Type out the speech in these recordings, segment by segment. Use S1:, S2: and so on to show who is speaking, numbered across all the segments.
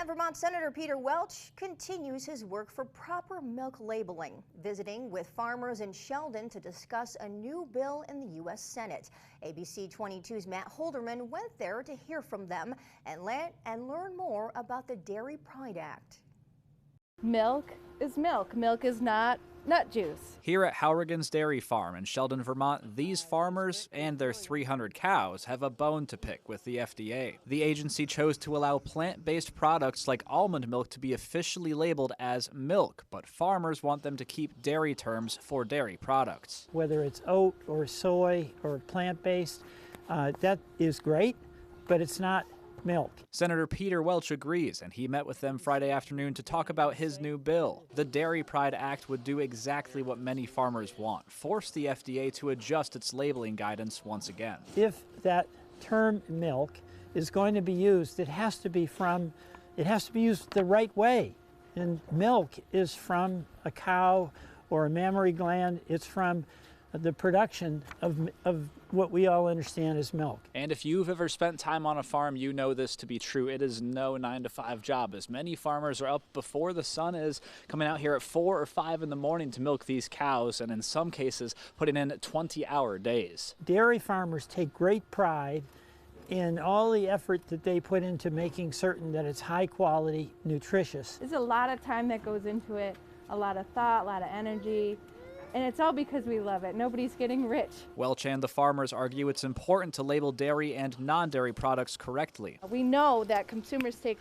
S1: And Vermont Senator Peter Welch continues his work for proper milk labeling, visiting with farmers in Sheldon to discuss a new bill in the U.S. Senate. ABC 22's Matt Holderman went there to hear from them and learn more about the Dairy Pride Act.
S2: Milk is milk. Milk is not nut juice.
S3: Here at Howrigan's Dairy Farm in Sheldon, Vermont, these farmers and their 300 cows have a bone to pick with the FDA. The agency chose to allow plant-based products like almond milk to be officially labeled as milk, but farmers want them to keep dairy terms for dairy products.
S4: Whether it's oat or soy or plant-based, that is great, but it's not milk.
S3: Senator Peter Welch agrees, and he met with them Friday afternoon to talk about his new bill. The Dairy Pride Act would do exactly what many farmers want, force the FDA to adjust its labeling guidance once again.
S4: If that term milk is going to be used, it has to be used the right way. And milk is from a cow or a mammary gland. It's from the production of what we all understand as milk.
S3: And if you've ever spent time on a farm, you know this to be true. It is no 9-to-5 job, as many farmers are up before the sun is, coming out here at 4 or 5 in the morning to milk these cows, and in some cases putting in 20-hour days.
S4: Dairy farmers take great pride in all the effort that they put into making certain that it's high quality, nutritious.
S2: There's a lot of time that goes into it, a lot of thought, a lot of energy. And it's all because we love it. Nobody's getting rich.
S3: Welch and the farmers argue it's important to label dairy and non-dairy products correctly.
S2: We know that consumers take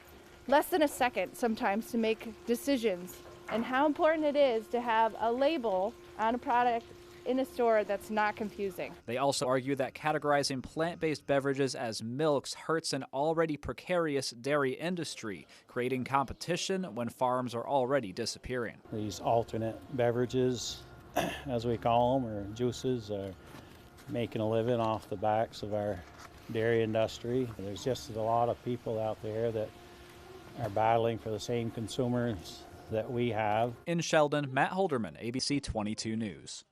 S2: less than a second sometimes to make decisions, and how important it is to have a label on a product in a store that's not confusing.
S3: They also argue that categorizing plant-based beverages as milks hurts an already precarious dairy industry, creating competition when farms are already disappearing.
S5: These alternate beverages, as we call them, or juices, are making a living off the backs of our dairy industry. There's just a lot of people out there that are battling for the same consumers that we have.
S3: In Sheldon, Matt Holderman, ABC 22 News.